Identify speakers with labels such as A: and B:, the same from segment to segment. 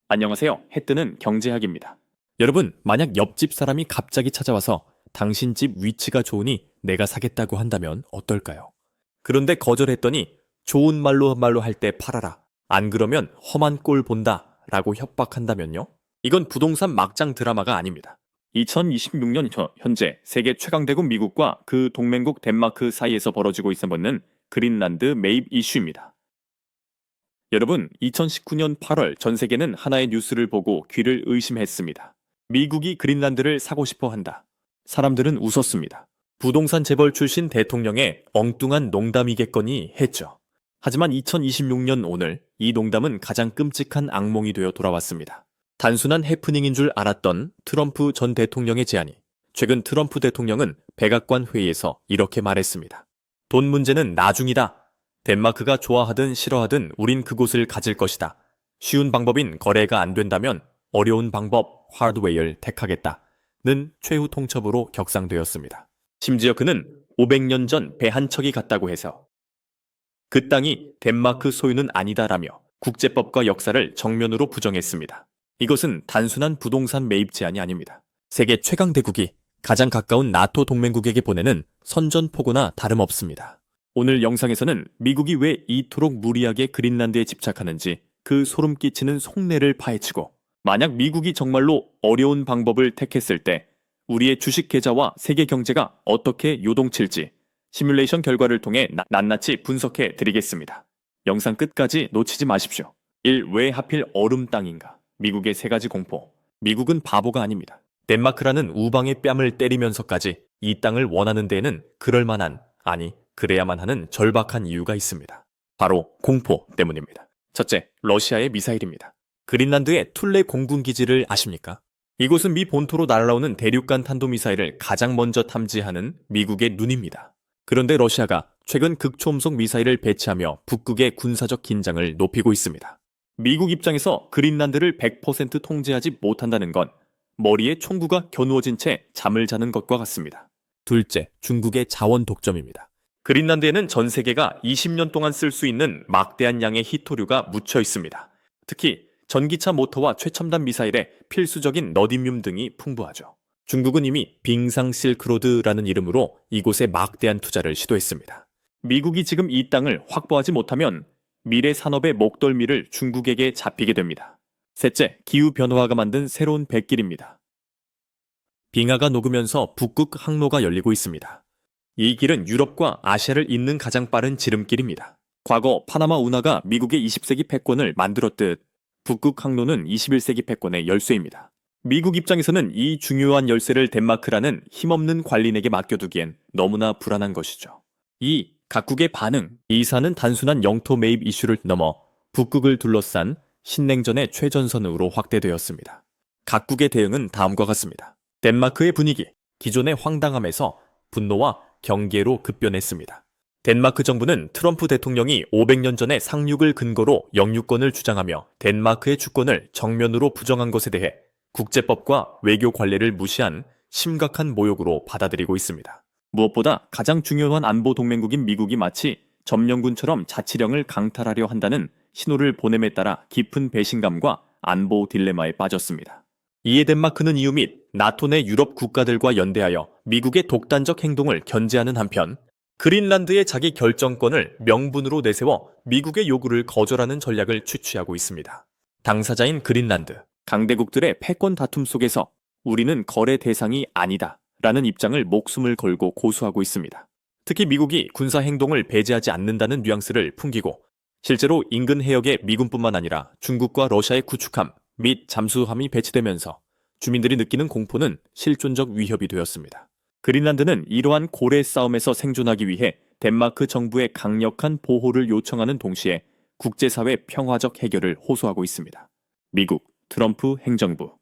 A: 안녕하세요. 해뜨는 경제학입니다. 여러분, 만약 옆집 사람이 갑자기 찾아와서 당신 집 위치가 좋으니 내가 사겠다고 한다면 어떨까요? 그런데 거절했더니 좋은 말로 할 때 팔아라. 안 그러면 험한 꼴 본다. 라고 협박한다면요? 이건 부동산 막장 드라마가 아닙니다. 2026년 현재 세계 최강대국 미국과 그 동맹국 덴마크 사이에서 벌어지고 있는 그린란드 매입 이슈입니다. 여러분, 2019년 8월 전 세계는 하나의 뉴스를 보고 귀를 의심했습니다. 미국이 그린란드를 사고 싶어 한다. 사람들은 웃었습니다. 부동산 재벌 출신 대통령의 엉뚱한 농담이겠거니 했죠. 하지만 2026년 오늘 이 농담은 가장 끔찍한 악몽이 되어 돌아왔습니다. 단순한 해프닝인 줄 알았던 트럼프 전 대통령의 제안이 최근 트럼프 대통령은 백악관 회의에서 이렇게 말했습니다. 돈 문제는 나중이다. 덴마크가 좋아하든 싫어하든 우린 그곳을 가질 것이다. 쉬운 방법인 거래가 안 된다면 어려운 방법, 하드웨어를 택하겠다는 최후 통첩으로 격상되었습니다. 심지어 그는 500년 전 배 한 척이 갔다고 해서 그 땅이 덴마크 소유는 아니다라며 국제법과 역사를 정면으로 부정했습니다. 이것은 단순한 부동산 매입 제안이 아닙니다. 세계 최강대국이 가장 가까운 나토 동맹국에게 보내는 선전포고나 다름없습니다. 오늘 영상에서는 미국이 왜 이토록 무리하게 그린란드에 집착하는지 그 소름 끼치는 속내를 파헤치고 만약 미국이 정말로 어려운 방법을 택했을 때 우리의 주식 계좌와 세계 경제가 어떻게 요동칠지 시뮬레이션 결과를 통해 낱낱이 분석해 드리겠습니다. 영상 끝까지 놓치지 마십시오. 1. 왜 하필 얼음 땅인가? 미국의 세 가지 공포. 미국은 바보가 아닙니다. 덴마크라는 우방의 뺨을 때리면서까지 이 땅을 원하는 데에는 그럴만한, 아니 그래야만 하는 절박한 이유가 있습니다. 바로 공포 때문입니다. 첫째, 러시아의 미사일입니다. 그린란드의 툴레 공군기지를 아십니까? 이곳은 미 본토로 날아오는 대륙간 탄도미사일을 가장 먼저 탐지하는 미국의 눈입니다. 그런데 러시아가 최근 극초음속 미사일을 배치하며 북극의 군사적 긴장을 높이고 있습니다. 미국 입장에서 그린란드를 100% 통제하지 못한다는 건 머리에 총구가 겨누어진 채 잠을 자는 것과 같습니다. 둘째, 중국의 자원 독점입니다. 그린란드에는 전 세계가 20년 동안 쓸 수 있는 막대한 양의 희토류가 묻혀 있습니다. 특히 전기차 모터와 최첨단 미사일에 필수적인 너디뮴 등이 풍부하죠. 중국은 이미 빙상 실크로드라는 이름으로 이곳에 막대한 투자를 시도했습니다. 미국이 지금 이 땅을 확보하지 못하면 미래 산업의 목덜미를 중국에게 잡히게 됩니다. 셋째, 기후변화가 만든 새로운 백길입니다. 빙하가 녹으면서 북극 항로가 열리고 있습니다. 이 길은 유럽과 아시아를 잇는 가장 빠른 지름길입니다. 과거 파나마 운하가 미국의 20세기 패권을 만들었듯 북극 항로는 21세기 패권의 열쇠입니다. 미국 입장에서는 이 중요한 열쇠를 덴마크라는 힘없는 관리인에게 맡겨두기엔 너무나 불안한 것이죠. 이 각국의 반응, 이 사안은 단순한 영토 매입 이슈를 넘어 북극을 둘러싼 신냉전의 최전선으로 확대되었습니다. 각국의 대응은 다음과 같습니다. 덴마크의 분위기, 기존의 황당함에서 분노와 경계로 급변했습니다. 덴마크 정부는 트럼프 대통령이 500년 전의 상륙을 근거로 영유권을 주장하며 덴마크의 주권을 정면으로 부정한 것에 대해 국제법과 외교 관례를 무시한 심각한 모욕으로 받아들이고 있습니다. 무엇보다 가장 중요한 안보 동맹국인 미국이 마치 점령군처럼 자치령을 강탈하려 한다는 신호를 보냄에 따라 깊은 배신감과 안보 딜레마에 빠졌습니다. 이에 덴마크는 EU 및 나토 내 유럽 국가들과 연대하여 미국의 독단적 행동을 견제하는 한편 그린란드의 자기 결정권을 명분으로 내세워 미국의 요구를 거절하는 전략을 취취하고 있습니다. 당사자인 그린란드, 강대국들의 패권 다툼 속에서 우리는 거래 대상이 아니다 라는 입장을 목숨을 걸고 고수하고 있습니다. 특히 미국이 군사 행동을 배제하지 않는다는 뉘앙스를 풍기고 실제로 인근 해역에 미군뿐만 아니라 중국과 러시아의 구축함 및 잠수함이 배치되면서 주민들이 느끼는 공포는 실존적 위협이 되었습니다. 그린란드는 이러한 고래 싸움에서 생존하기 위해 덴마크 정부의 강력한 보호를 요청하는 동시에 국제사회 평화적 해결을 호소하고 있습니다. 미국, 트럼프 행정부.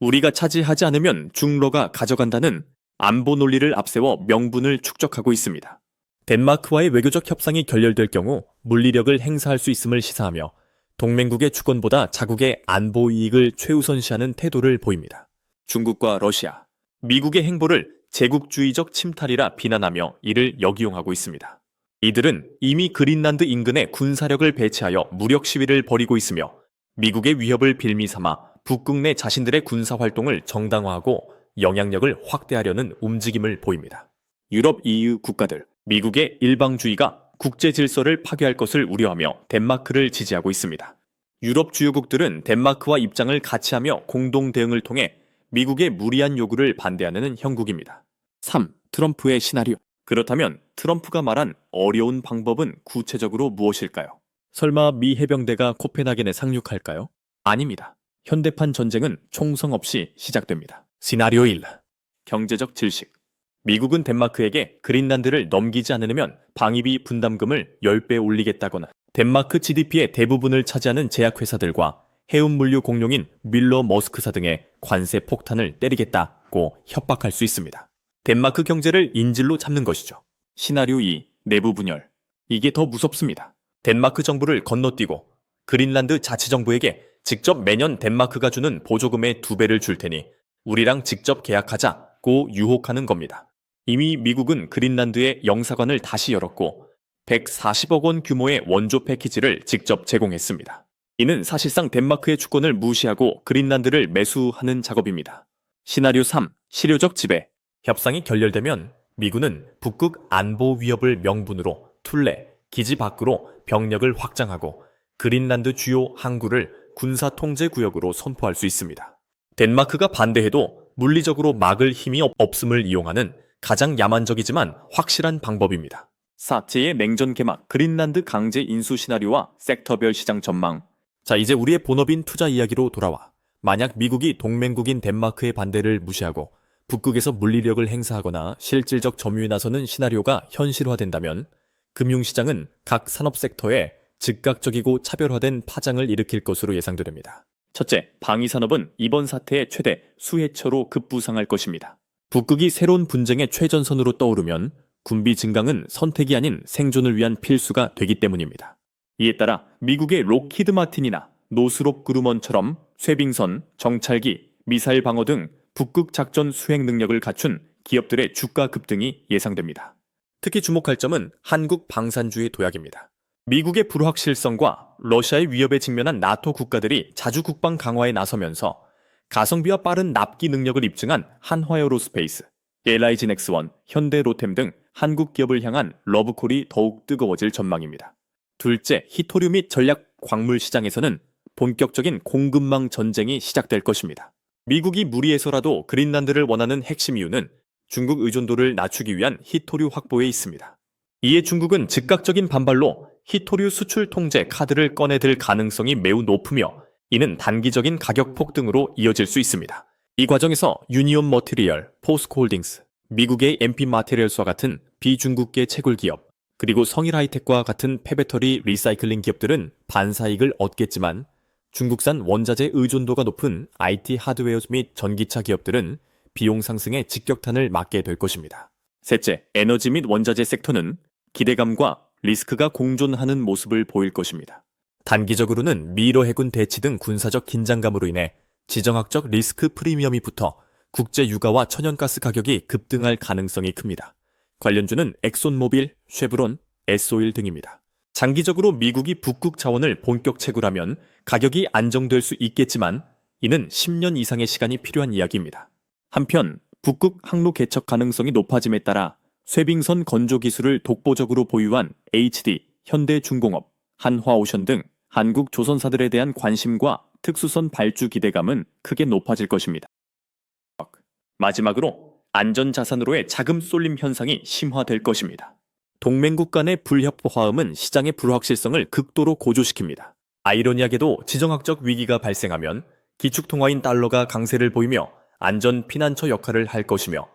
A: 우리가 차지하지 않으면 중러가 가져간다는 안보 논리를 앞세워 명분을 축적하고 있습니다. 덴마크와의 외교적 협상이 결렬될 경우 물리력을 행사할 수 있음을 시사하며 동맹국의 주권보다 자국의 안보 이익을 최우선시하는 태도를 보입니다. 중국과 러시아, 미국의 행보를 제국주의적 침탈이라 비난하며 이를 역이용하고 있습니다. 이들은 이미 그린란드 인근에 군사력을 배치하여 무력 시위를 벌이고 있으며 미국의 위협을 빌미 삼아 북극 내 자신들의 군사 활동을 정당화하고 영향력을 확대하려는 움직임을 보입니다. 유럽 EU 국가들, 미국의 일방주의가 국제 질서를 파괴할 것을 우려하며 덴마크를 지지하고 있습니다. 유럽 주요국들은 덴마크와 입장을 같이 하며 공동 대응을 통해 미국의 무리한 요구를 반대하는 형국입니다. 3. 트럼프의 시나리오. 그렇다면 트럼프가 말한 어려운 방법은 구체적으로 무엇일까요? 설마 미 해병대가 코펜하겐에 상륙할까요? 아닙니다. 현대판 전쟁은 총성 없이 시작됩니다. 시나리오 1. 경제적 질식. 미국은 덴마크에게 그린란드를 넘기지 않으면 방위비 분담금을 10배 올리겠다거나 덴마크 GDP의 대부분을 차지하는 제약회사들과 해운물류 공룡인 밀러 머스크사 등의 관세 폭탄을 때리겠다고 협박할 수 있습니다. 덴마크 경제를 인질로 잡는 것이죠. 시나리오 2. 내부 분열. 이게 더 무섭습니다. 덴마크 정부를 건너뛰고 그린란드 자치정부에게 직접 매년 덴마크가 주는 보조금의 2배를 줄 테니 우리랑 직접 계약하자고 유혹하는 겁니다. 이미 미국은 그린란드에 영사관을 다시 열었고 140억 원 규모의 원조 패키지를 직접 제공했습니다. 이는 사실상 덴마크의 주권을 무시하고 그린란드를 매수하는 작업입니다. 시나리오 3. 실효적 지배. 협상이 결렬되면 미군은 북극 안보 위협을 명분으로 툴레, 기지 밖으로 병력을 확장하고 그린란드 주요 항구를 군사 통제 구역으로 선포할 수 있습니다. 덴마크가 반대해도 물리적으로 막을 힘이 없음을 이용하는 가장 야만적이지만 확실한 방법입니다. 4. 냉전 개막, 그린란드 강제 인수 시나리오와 섹터별 시장 전망. 자, 이제 우리의 본업인 투자 이야기로 돌아와. 만약 미국이 동맹국인 덴마크의 반대를 무시하고 북극에서 물리력을 행사하거나 실질적 점유에 나서는 시나리오가 현실화된다면 금융시장은 각 산업 섹터에 즉각적이고 차별화된 파장을 일으킬 것으로 예상됩니다. 첫째, 방위산업은 이번 사태의 최대 수혜처로 급부상할 것입니다. 북극이 새로운 분쟁의 최전선으로 떠오르면 군비 증강은 선택이 아닌 생존을 위한 필수가 되기 때문입니다. 이에 따라 미국의 록히드 마틴이나 노스롭 그루먼처럼 쇠빙선, 정찰기, 미사일 방어 등 북극 작전 수행 능력을 갖춘 기업들의 주가 급등이 예상됩니다. 특히 주목할 점은 한국 방산주의 도약입니다. 미국의 불확실성과 러시아의 위협에 직면한 나토 국가들이 자주 국방 강화에 나서면서 가성비와 빠른 납기 능력을 입증한 한화에어로스페이스, LIG 넥스원, 현대 로템 등 한국 기업을 향한 러브콜이 더욱 뜨거워질 전망입니다. 둘째, 히토류 및 전략 광물 시장에서는 본격적인 공급망 전쟁이 시작될 것입니다. 미국이 무리해서라도 그린란드를 원하는 핵심 이유는 중국 의존도를 낮추기 위한 히토류 확보에 있습니다. 이에 중국은 즉각적인 반발로 히토류 수출 통제 카드를 꺼내들 가능성이 매우 높으며 이는 단기적인 가격 폭등으로 이어질 수 있습니다. 이 과정에서 유니온 머티리얼, 포스코 홀딩스, 미국의 MP 마테리얼스와 같은 비중국계 채굴 기업, 그리고 성일 하이텍과 같은 폐배터리 리사이클링 기업들은 반사이익을 얻겠지만 중국산 원자재 의존도가 높은 IT 하드웨어 및 전기차 기업들은 비용 상승에 직격탄을 맞게 될 것입니다. 셋째, 에너지 및 원자재 섹터는 기대감과 리스크가 공존하는 모습을 보일 것입니다. 단기적으로는 미러 해군 대치 등 군사적 긴장감으로 인해 지정학적 리스크 프리미엄이 붙어 국제 유가와 천연가스 가격이 급등할 가능성이 큽니다. 관련주는 엑손모빌, 쉐브론, 에스오일 등입니다. 장기적으로 미국이 북극 자원을 본격 채굴하면 가격이 안정될 수 있겠지만 이는 10년 이상의 시간이 필요한 이야기입니다. 한편 북극 항로 개척 가능성이 높아짐에 따라 쇠빙선 건조 기술을 독보적으로 보유한 HD, 현대중공업, 한화오션 등 한국 조선사들에 대한 관심과 특수선 발주 기대감은 크게 높아질 것입니다. 마지막으로 안전자산으로의 자금 쏠림 현상이 심화될 것입니다. 동맹국 간의 불협화음은 시장의 불확실성을 극도로 고조시킵니다. 아이러니하게도 지정학적 위기가 발생하면 기축통화인 달러가 강세를 보이며 안전 피난처 역할을 할 것이며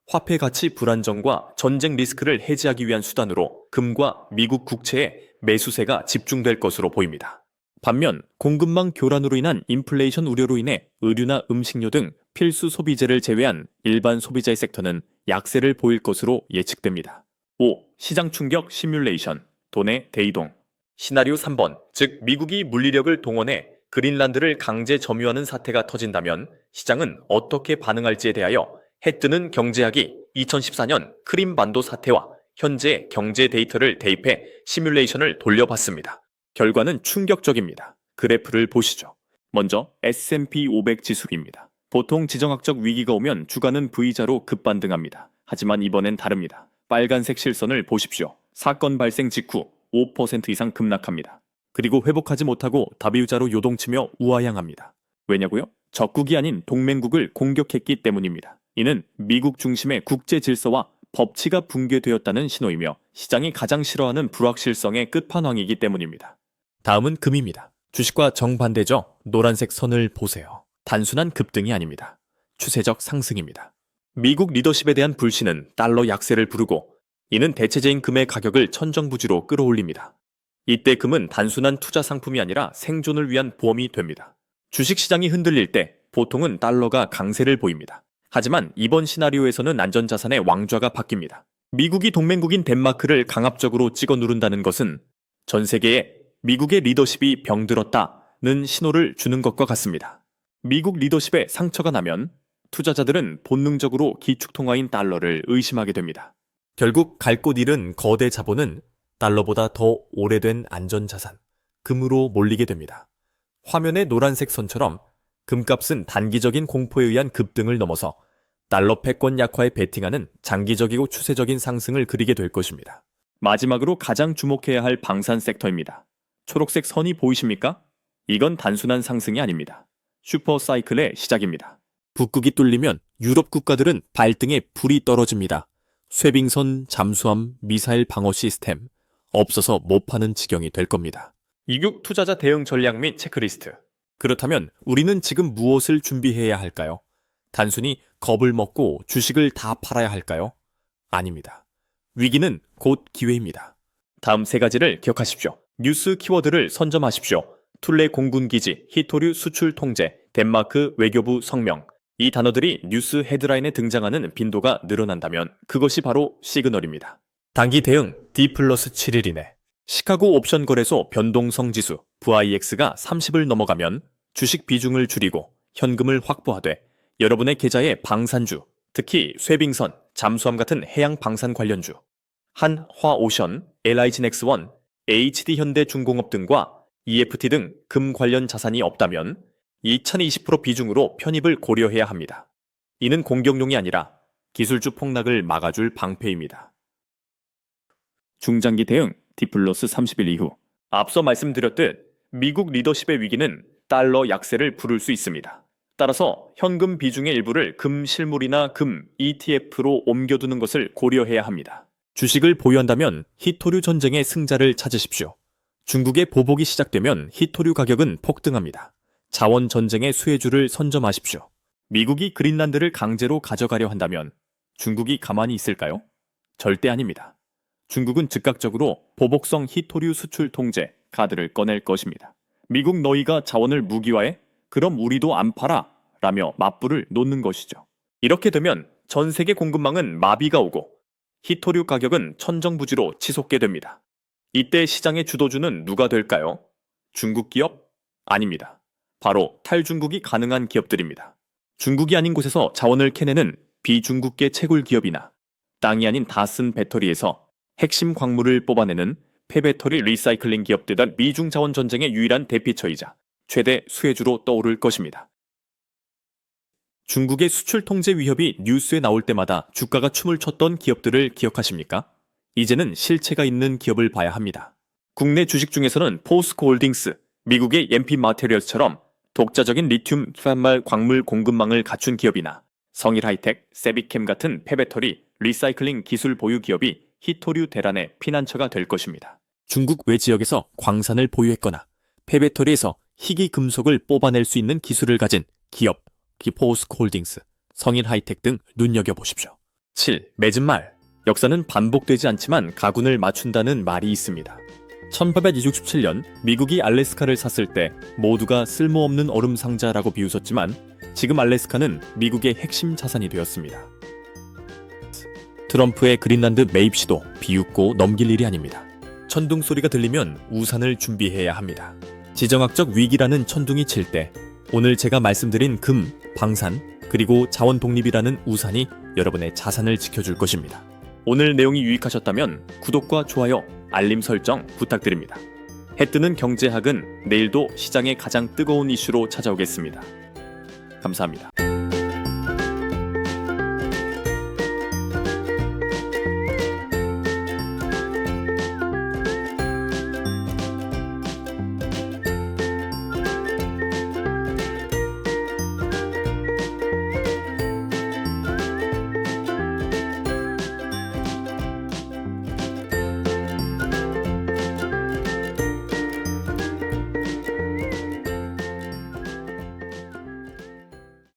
A: 화폐 가치 불안정과 전쟁 리스크를 해지하기 위한 수단으로 금과 미국 국채의 매수세가 집중될 것으로 보입니다. 반면 공급망 교란으로 인한 인플레이션 우려로 인해 의류나 음식료 등 필수 소비재를 제외한 일반 소비자의 섹터는 약세를 보일 것으로 예측됩니다. 5. 시장 충격 시뮬레이션, 돈의 대이동. 시나리오 3번, 즉 미국이 물리력을 동원해 그린란드를 강제 점유하는 사태가 터진다면 시장은 어떻게 반응할지에 대하여 해뜨는 경제학이 2014년 크림반도 사태와 현재 경제 데이터를 대입해 시뮬레이션을 돌려봤습니다. 결과는 충격적입니다. 그래프를 보시죠. 먼저 S&P 500 지수입니다. 보통 지정학적 위기가 오면 주가는 V자로 급반등합니다. 하지만 이번엔 다릅니다. 빨간색 실선을 보십시오. 사건 발생 직후 5% 이상 급락합니다. 그리고 회복하지 못하고 W자로 요동치며 우하향합니다. 왜냐고요? 적국이 아닌 동맹국을 공격했기 때문입니다. 이는 미국 중심의 국제 질서와 법치가 붕괴되었다는 신호이며 시장이 가장 싫어하는 불확실성의 끝판왕이기 때문입니다. 다음은 금입니다. 주식과 정반대죠. 노란색 선을 보세요. 단순한 급등이 아닙니다. 추세적 상승입니다. 미국 리더십에 대한 불신은 달러 약세를 부르고 이는 대체재인 금의 가격을 천정부지로 끌어올립니다. 이때 금은 단순한 투자 상품이 아니라 생존을 위한 보험이 됩니다. 주식시장이 흔들릴 때 보통은 달러가 강세를 보입니다. 하지만 이번 시나리오에서는 안전자산의 왕좌가 바뀝니다. 미국이 동맹국인 덴마크를 강압적으로 찍어 누른다는 것은 전 세계에 미국의 리더십이 병들었다는 신호를 주는 것과 같습니다. 미국 리더십에 상처가 나면 투자자들은 본능적으로 기축통화인 달러를 의심하게 됩니다. 결국 갈 곳 잃은 거대 자본은 달러보다 더 오래된 안전자산, 금으로 몰리게 됩니다. 화면의 노란색 선처럼 금값은 단기적인 공포에 의한 급등을 넘어서 달러 패권 약화에 베팅하는 장기적이고 추세적인 상승을 그리게 될 것입니다. 마지막으로 가장 주목해야 할 방산 섹터입니다. 초록색 선이 보이십니까? 이건 단순한 상승이 아닙니다. 슈퍼사이클의 시작입니다. 북극이 뚫리면 유럽 국가들은 발등에 불이 떨어집니다. 쇄빙선, 잠수함, 미사일 방어 시스템 없어서 못 파는 지경이 될 겁니다. 이국 투자자 대응 전략 및 체크리스트. 그렇다면 우리는 지금 무엇을 준비해야 할까요? 단순히 겁을 먹고 주식을 다 팔아야 할까요? 아닙니다. 위기는 곧 기회입니다. 다음 세 가지를 기억하십시오. 뉴스 키워드를 선점하십시오. 툴레 공군기지, 히토류 수출 통제, 덴마크 외교부 성명. 이 단어들이 뉴스 헤드라인에 등장하는 빈도가 늘어난다면 그것이 바로 시그널입니다. 단기 대응 D+7일 이내. 시카고 옵션 거래소 변동성 지수 VIX가 30을 넘어가면 주식 비중을 줄이고 현금을 확보하되 여러분의 계좌에 방산주, 특히 쇄빙선, 잠수함 같은 해양 방산 관련주, 한화오션, LIG넥스원, HD현대중공업 등과 EFT 등 금 관련 자산이 없다면 2020% 비중으로 편입을 고려해야 합니다. 이는 공격용이 아니라 기술주 폭락을 막아줄 방패입니다. 중장기 대응 D+30일 이후. 앞서 말씀드렸듯 미국 리더십의 위기는 달러 약세를 부를 수 있습니다. 따라서 현금 비중의 일부를 금 실물이나 금 ETF로 옮겨두는 것을 고려해야 합니다. 주식을 보유한다면 히토류 전쟁의 승자를 찾으십시오. 중국의 보복이 시작되면 히토류 가격은 폭등합니다. 자원 전쟁의 수혜주를 선점하십시오. 미국이 그린란드를 강제로 가져가려 한다면 중국이 가만히 있을까요? 절대 아닙니다. 중국은 즉각적으로 보복성 히토류 수출 통제 카드를 꺼낼 것입니다. 미국 너희가 자원을 무기화해? 그럼 우리도 안 팔아 라며 맞불을 놓는 것이죠. 이렇게 되면 전 세계 공급망은 마비가 오고 히토류 가격은 천정부지로 치솟게 됩니다. 이때 시장의 주도주는 누가 될까요? 중국 기업? 아닙니다. 바로 탈중국이 가능한 기업들입니다. 중국이 아닌 곳에서 자원을 캐내는 비중국계 채굴 기업이나 땅이 아닌 다 쓴 배터리에서 핵심 광물을 뽑아내는 폐배터리 리사이클링 기업들은 미중 자원 전쟁의 유일한 대피처이자 최대 수혜주로 떠오를 것입니다. 중국의 수출 통제 위협이 뉴스에 나올 때마다 주가가 춤을 췄던 기업들을 기억하십니까? 이제는 실체가 있는 기업을 봐야 합니다. 국내 주식 중에서는 포스코홀딩스, 미국의 MP 마테리얼스처럼 독자적인 리튬 팻말 광물 공급망을 갖춘 기업이나 성일하이텍, 세비캠 같은 폐배터리 리사이클링 기술 보유 기업이 히토류 대란의 피난처가 될 것입니다. 중국 외 지역에서 광산을 보유했거나 폐배터리에서 희귀 금속을 뽑아낼 수 있는 기술을 가진 기업, 포스코홀딩스, 성일하이텍 등 눈여겨보십시오. 7. 맺은 말. 역사는 반복되지 않지만 가군을 맞춘다는 말이 있습니다. 1867년 미국이 알래스카를 샀을 때 모두가 쓸모없는 얼음 상자라고 비웃었지만 지금 알래스카는 미국의 핵심 자산이 되었습니다. 트럼프의 그린란드 매입 시도 비웃고 넘길 일이 아닙니다. 천둥 소리가 들리면 우산을 준비해야 합니다. 지정학적 위기라는 천둥이 칠 때 오늘 제가 말씀드린 금, 방산, 그리고 자원 독립이라는 우산이 여러분의 자산을 지켜줄 것입니다. 오늘 내용이 유익하셨다면 구독과 좋아요, 알림 설정 부탁드립니다. 해뜨는 경제학은 내일도 시장의 가장 뜨거운 이슈로 찾아오겠습니다. 감사합니다.